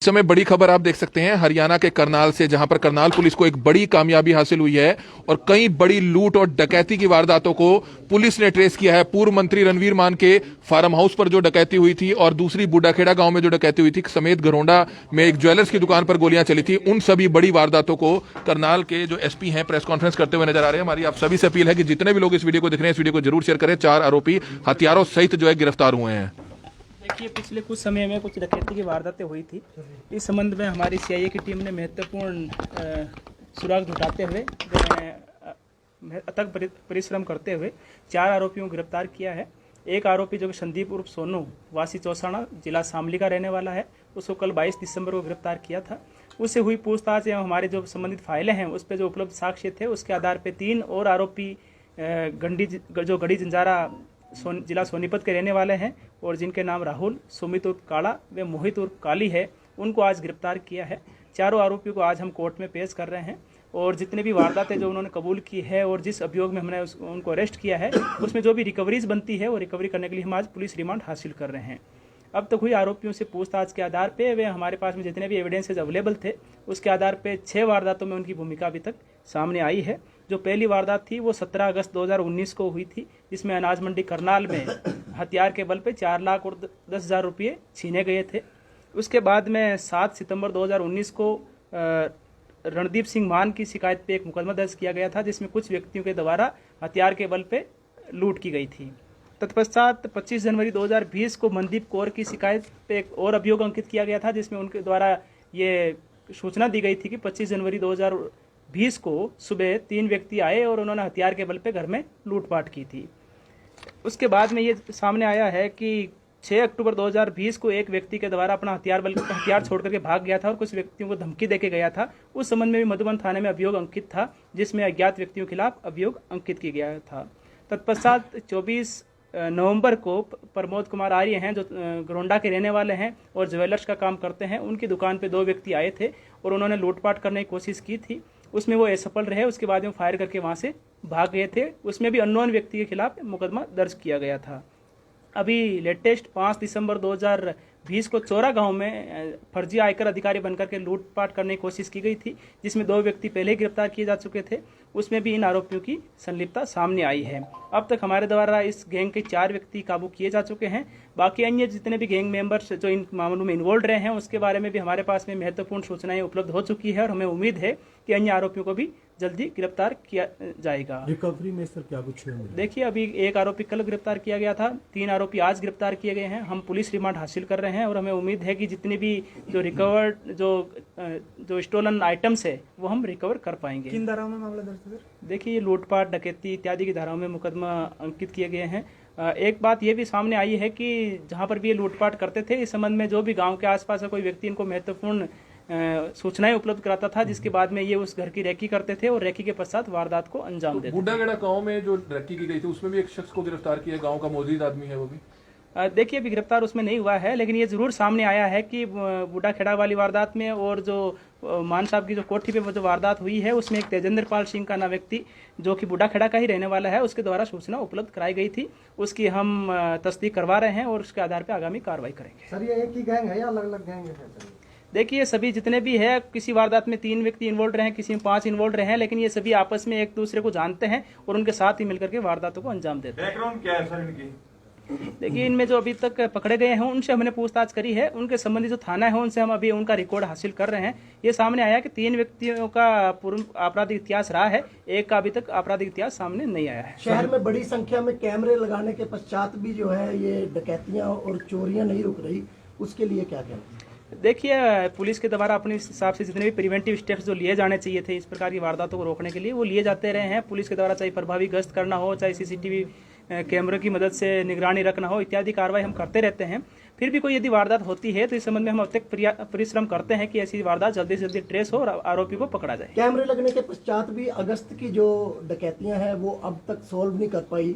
इस समय बड़ी खबर आप देख सकते हैं हरियाणा के करनाल से, जहां पर करनाल पुलिस को एक बड़ी कामयाबी हासिल हुई है और कई बड़ी लूट और डकैती की वारदातों को पुलिस ने ट्रेस किया है। पूर्व मंत्री रणवीर मान के फार्म हाउस पर जो डकैती हुई थी और दूसरी बूढ़ाखेड़ा गांव में जो डकैती हुई थी समेत घरोंडा में एक ज्वेलर्स की दुकान पर गोलियां चली थी, उन सभी बड़ी वारदातों को करनाल के जो एसपी हैं प्रेस कॉन्फ्रेंस करते हुए नजर आ रहे हैं। हमारी आप सभी से अपील है कि जितने भी लोग इस वीडियो को देख रहे हैं इस वीडियो को जरूर शेयर करें। 4 आरोपी हथियारों सहित जो है गिरफ्तार हुए हैं। देखिए, पिछले कुछ समय में कुछ डकैती की वारदातें हुई थी। इस संबंध में हमारी सीआईए की टीम ने महत्वपूर्ण सुराग जुटाते हुए अथक परिश्रम करते हुए 4 आरोपियों को गिरफ्तार किया है। एक आरोपी जो कि संदीप उर्फ सोनू वासी चौसाना जिला शामली का रहने वाला है, उसको कल 22 दिसंबर को गिरफ्तार किया था। उससे हुई पूछताछ एवं हमारे जो संबंधित फाइलें हैं उस पर जो उपलब्ध साक्ष्य थे उसके आधार पर 3 और आरोपी गढ़ी जंजारा जिला सोनीपत के रहने वाले हैं और जिनके नाम राहुल, सुमित उर्फ काला व मोहित उर्फ काली है, उनको आज गिरफ्तार किया है। चारों आरोपियों को आज हम कोर्ट में पेश कर रहे हैं और जितने भी वारदातें जो उन्होंने कबूल की है और जिस अभियोग में हमने उनको अरेस्ट किया है उसमें जो भी रिकवरीज बनती है वो रिकवरी करने के लिए हम आज पुलिस रिमांड हासिल कर रहे हैं। अब तक हुई आरोपियों से पूछताछ के आधार पे वे हमारे पास में जितने भी एविडेंसेज अवेलेबल थे उसके आधार पे 6 वारदातों में उनकी भूमिका अभी तक सामने आई है। जो पहली वारदात थी वो 17 अगस्त 2019 को हुई थी, जिसमें अनाज मंडी करनाल में हथियार के बल पे 4 लाख और 10,000 रुपये छीने गए थे। उसके बाद में 7 सितंबर 2019 को रणदीप सिंह मान की शिकायत पे एक मुकदमा दर्ज किया गया था, जिसमें कुछ व्यक्तियों के द्वारा हथियार के बल पे लूट की गई थी। तत्पश्चात 25 जनवरी 2020 को मनदीप कौर की शिकायत पे एक और अभियोग अंकित किया गया था, जिसमें उनके द्वारा ये सूचना दी गई थी कि 25 जनवरी 2020 को सुबह 3 व्यक्ति आए और उन्होंने हथियार के बल पे घर में लूटपाट की थी। उसके बाद में ये सामने आया है कि 6 अक्टूबर 2020 को एक व्यक्ति के द्वारा अपना हथियार छोड़ करके भाग गया था और कुछ व्यक्तियों को धमकी देके गया था। उस संबंध में भी मधुबन थाने में अभियोग अंकित था, जिसमें अज्ञात व्यक्तियों के खिलाफ अभियोग अंकित किया गया था। तत्पश्चात 24 नवंबर को प्रमोद कुमार आर्य हैं जो घरोंडा के रहने वाले हैं और ज्वेलर्स का काम करते हैं, उनकी दुकान पे 2 व्यक्ति आए थे और उन्होंने लूटपाट करने की कोशिश की थी। उसमें वो असफल रहे, उसके बाद में फायर करके वहाँ से भाग गए थे। उसमें भी अननोन व्यक्ति के खिलाफ मुकदमा दर्ज किया गया था। अभी लेटेस्ट 5 दिसंबर 2020 को चौरा गांव में फर्जी आयकर अधिकारी बनकर के लूटपाट करने की कोशिश की गई थी, जिसमें 2 व्यक्ति पहले गिरफ्तार किए जा चुके थे। उसमें भी इन आरोपियों की संलिप्तता सामने आई है। अब तक हमारे द्वारा इस गैंग के 4 व्यक्ति काबू किए जा चुके हैं। बाकी अन्य जितने भी गैंग मेंबर्स जो इन मामलों में इन्वॉल्व रहे हैं उसके बारे में भी हमारे पास में महत्वपूर्ण सूचनाएं उपलब्ध हो चुकी है और हमें उम्मीद है कि अन्य आरोपियों को भी जल्दी गिरफ्तार किया जाएगा। रिकवरी में सर क्या कुछ है? देखिए, अभी एक आरोपी कल गिरफ्तार किया गया था, 3 आरोपी आज गिरफ्तार किए गए हैं। हम पुलिस रिमांड हासिल कर रहे हैं और हमें उम्मीद है कि जितनी भी जो रिकवर्ड जो स्टोलन आइटम्स है वो हम रिकवर कर पाएंगे। किन धाराओं में मामला दर्ज है? देखिए, लूटपाट, डकैती इत्यादि की धाराओं में मुकदमा अंकित किए गए हैं। एक बात ये भी सामने आई है कि जहाँ पर भी ये लूटपाट करते थे इस संबंध में जो भी गाँव के आसपास कोई व्यक्ति इनको महत्वपूर्ण सूचनाएं उपलब्ध कराता था, जिसके बाद में ये उस घर की रेकी करते थे और रेकी के पश्चात वारदात को अंजाम देते थे। बूढ़ाखेड़ा गांव में जो रेकी की गई थी उसमें भी एक शख्स को गिरफ्तार किया, गांव का मौजूद आदमी है वो भी। देखिए, अभी गिरफ्तार उसमें नहीं हुआ है, लेकिन ये जरूर सामने आया है कि बूढ़ाखेड़ा वाली वारदात में और जो मान साहब की जो कोठी पे जो वारदात हुई है उसमें एक तेजेंद्र पाल सिंह का नाम व्यक्ति जो कि बूढ़ाखेड़ा का ही रहने वाला है, उसके द्वारा सूचना उपलब्ध कराई गई थी। उसकी हम तस्दीक करवा रहे हैं और उसके आधार पर आगामी कार्रवाई करेंगे। सर, ये एक ही गैंग है या अलग अलग गैंग है? देखिए, सभी जितने भी है, किसी वारदात में 3 व्यक्ति इन्वॉल्व रहे हैं, किसी में 5 इन्वॉल्व रहे हैं, लेकिन ये सभी आपस में एक दूसरे को जानते हैं और उनके साथ ही मिलकर के वारदातों को अंजाम देते हैं। बैकग्राउंड क्या है सर इनकी? देखिए, इनमें जो अभी तक पकड़े गए हैं उनसे हमने पूछताछ करी है, उनके संबंधी जो थाना है उनसे हम अभी उनका रिकॉर्ड हासिल कर रहे हैं। ये सामने आया कि 3 व्यक्तियों का पूर्व आपराधिक इतिहास रहा है, एक का अभी तक आपराधिक इतिहास सामने नहीं आया है। शहर में बड़ी संख्या में कैमरे लगाने के पश्चात भी जो है ये डकैतियां और चोरियां नहीं रुक रही, उसके लिए क्या कहना? देखिए, पुलिस के द्वारा अपने हिसाब से जितने भी प्रिवेंटिव स्टेप्स जो लिए जाने चाहिए थे इस प्रकार की वारदातों को रोकने के लिए वो लिए जाते रहे हैं। पुलिस के द्वारा चाहे प्रभावी गश्त करना हो, चाहे सीसीटीवी कैमरे की मदद से निगरानी रखना हो, इत्यादि कार्रवाई हम करते रहते हैं। फिर भी कोई यदि वारदात होती है तो इस संबंध में हम अत्यधिक परिश्रम करते हैं कि ऐसी वारदात जल्दी से जल्दी ट्रेस हो और आरोपी को पकड़ा जाए। कैमरे लगने के पश्चात भी अगस्त की जो डकैतियां हैं वो अब तक सोल्व नहीं कर पाई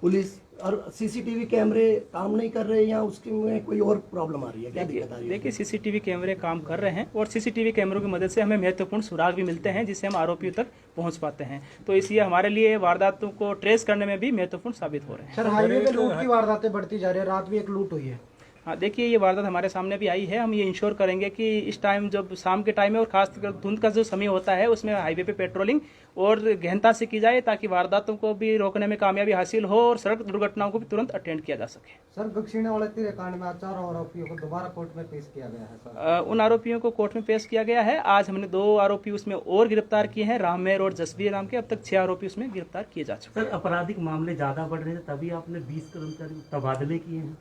पुलिस, और सीसीटीवी कैमरे काम नहीं कर रहे या उसके में कोई और प्रॉब्लम आ रही है? क्या दिक्कत आ रही है? देखिए, सीसीटीवी कैमरे काम कर रहे हैं और सीसीटीवी कैमरों की मदद से हमें महत्वपूर्ण सुराग भी मिलते हैं जिससे हम आरोपियों तक पहुंच पाते हैं। तो इसलिए हमारे लिए वारदातों को ट्रेस करने में भी महत्वपूर्ण साबित हो रहे हैं। सर, हाईवे पे लूट की वारदातें बढ़ती जा रही है, रात भी एक लूट हुई है। हाँ, देखिए ये वारदात हमारे सामने भी आई है। हम ये इंश्योर करेंगे कि इस टाइम जब शाम के टाइम है और खासकर धुंध का जो समय होता है उसमें हाईवे पे पेट्रोलिंग और गहनता से की जाए ताकि वारदातों को भी रोकने में कामयाबी हासिल हो और सड़क दुर्घटनाओं को भी तुरंत अटेंड किया जा सके। सर, दक्षिणा वाले तीर कांड में 4 आरोपियों को दोबारा कोर्ट में पेश किया गया है सर। उन आरोपियों को कोर्ट में पेश किया गया है। आज हमने 2 आरोपी उसमें और गिरफ्तार किए हैं, राममेर और जसबीर नाम के। अब तक 6 आरोपी उसमें गिरफ्तार किए जा चुके हैं। सर, आपराधिक मामले ज्यादा बढ़ रहे थे तभी आपने 20 कर्मचारी तबादले किए हैं।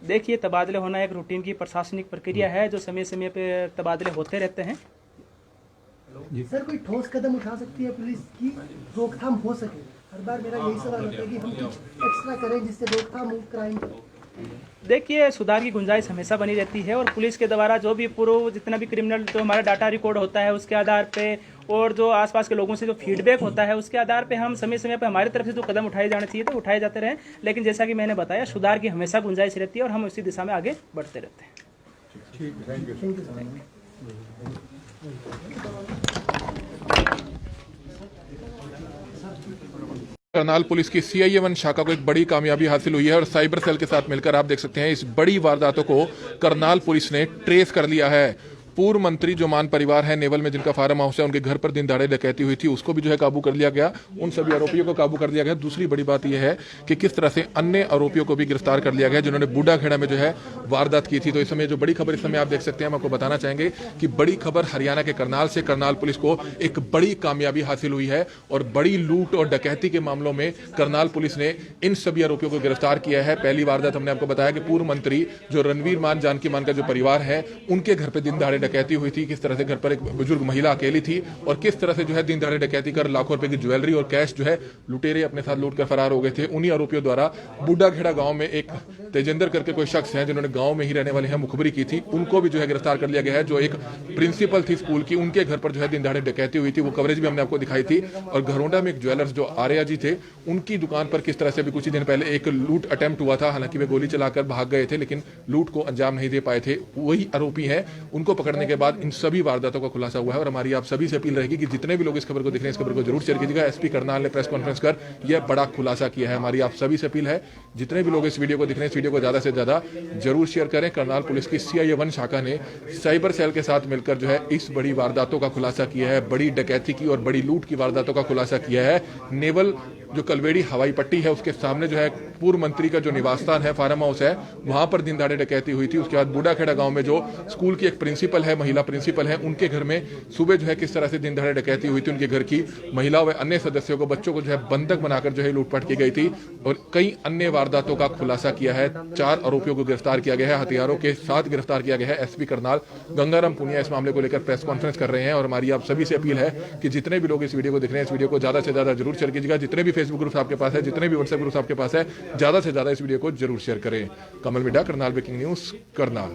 देखिए, तबादले होना एक रूटीन की प्रशासनिक प्रक्रिया है जो समय समय पे तबादले होते रहते हैं। सर, कोई ठोस कदम उठा सकती है पुलिस की रोकथाम हो सके? हर बार मेरा यही सवाल होता है कि हम कुछ एक्स्ट्रा करें जिससे रोकथाम हो क्राइम। देखिए, सुधार की गुंजाइश हमेशा बनी रहती है और पुलिस के द्वारा जो भी पूर्व जितना भी क्रिमिनल जो हमारा डाटा रिकॉर्ड होता है उसके आधार पे और जो आसपास के लोगों से जो फीडबैक होता है उसके आधार पे हम समय समय पे हमारी तरफ से जो कदम उठाए जाने चाहिए तो उठाए जाते रहे। लेकिन जैसा कि मैंने बताया, सुधार की हमेशा गुंजाइश रहती है और हम उसी दिशा में आगे बढ़ते रहते हैं। करनाल पुलिस की CIA-1 शाखा को एक बड़ी कामयाबी हासिल हुई है और साइबर सेल के साथ मिलकर आप देख सकते हैं इस बड़ी वारदातों को करनाल पुलिस ने ट्रेस कर लिया है। पूर्व मंत्री जो मान परिवार है नेवल में जिनका फार्म हाउस है, उनके घर पर दिन दहाड़े डकैती हुई थी, उसको भी जो है काबू कर लिया गया। उन सभी आरोपियों को काबू कर लिया गया। दूसरी बड़ी बात यह है कि किस तरह से अन्य आरोपियों को भी गिरफ्तार कर लिया गया जिन्होंने बूढ़ाखेड़ा में जो है वारदात की थी। तो इस समय जो बड़ी खबर इस समय आप देख सकते हैं, हम आपको बताना चाहेंगे कि बड़ी खबर हरियाणा के करनाल से करनाल पुलिस को एक बड़ी कामयाबी हासिल हुई है और बड़ी लूट और डकैती के मामलों में करनाल पुलिस ने इन सभी आरोपियों को गिरफ्तार किया है। पहली वारदात हमने आपको बताया कि पूर्व मंत्री जो रणवीर मान जानकी मान का जो परिवार है उनके घर पर दिन दहाड़े डकैती हुई थी। किस तरह से घर पर एक बुजुर्ग महिला अकेली थी और किस तरह से जो है दिन दहाड़े डकैती कर लाखों रुपए की ज्वेलरी और कैश जो है लुटेरे अपने साथ लूट कर फरार हो गए थे। उन्हीं आरोपियों द्वारा बूढ़ाखेड़ा गांव में एक तेजेंद्र करके कोई शख्स है जिन्होंने गांव में ही रहने वाले हैं मुखबरी की थी, उनको भी जो है गिरफ्तार कर लिया गया है। जो एक प्रिंसिपल थी स्कूल की, उनके घर पर जो है दिन दहाड़े डकैती हुई थी, वो कवरेज भी हमने आपको दिखाई थी। और घरोंडा में एक ज्वेलर्स जो आर्या जी थे, उनकी दुकान पर किस तरह से अभी कुछ ही दिन पहले एक लूट अटेम्प्ट हुआ था। हालांकि वे गोली चलाकर भाग गए थे लेकिन लूट को अंजाम नहीं दे पाए थे। वही आरोपी हैं, उनको पकड़ने के बाद इन सभी वारदातों का खुलासा हुआ है। और हमारी आप सभी से अपील रहेगी कि जितने भी लोग इस खबर को देख रहे हैं, इस खबर को जरूर शेयर कीजिएगा। SP करनाल ने प्रेस कॉन्फ्रेंस कर यह बड़ा खुलासा किया है। हमारी आप सभी से अपील है, जितने भी लोग इस वीडियो को देख रहे हैं, इस वीडियो को ज्यादा से ज्यादा जरूर शेयर करें। करनाल पुलिस की CIA-1 शाखा ने साइबर सेल के साथ मिलकर जो है इस बड़ी वारदातों का खुलासा किया है, बड़ी डकैती की और बड़ी लूट की वारदातों का खुलासा किया है। नेवल जो कलवेड़ी हवाई पट्टी है उसके सामने जो है पूर्व मंत्री का जो निवास स्थान है, फार्म हाउस है, वहां पर दिन दहाड़े डकैती हुई थी। उसके बाद बूढ़ाखेड़ा गांव में जो स्कूल की एक प्रिंसिपल है, महिला प्रिंसिपल है, उनके घर में सुबह जो है किस तरह से दिन दहाड़े डकैती हुई थी। उनके घर की महिला व अन्य सदस्यों को, बच्चों को जो है बंधक बनाकर जो है लूटपाट की गई थी और कई अन्य वारदातों का खुलासा किया है। 4 आरोपियों को गिरफ्तार किया गया है, हथियारों के साथ गिरफ्तार किया गया है। SP करनाल गंगाराम पुनिया इस मामले को लेकर प्रेस कॉन्फ्रेंस कर रहे हैं और हमारी आप सभी से अपील है कि जितने भी लोग इस वीडियो को देख रहे हैं, इस वीडियो को ज्यादा से ज्यादा जरूर शेयर कीजिएगा। जितने भी फेसबुक ग्रुप्स आपके पास है, जितने भी व्हाट्सएप ग्रुप्स आपके पास है, ज्यादा से ज्यादा इस वीडियो को जरूर शेयर करें। कमल मिड्डा, करनाल ब्रेकिंग न्यूज, करनाल।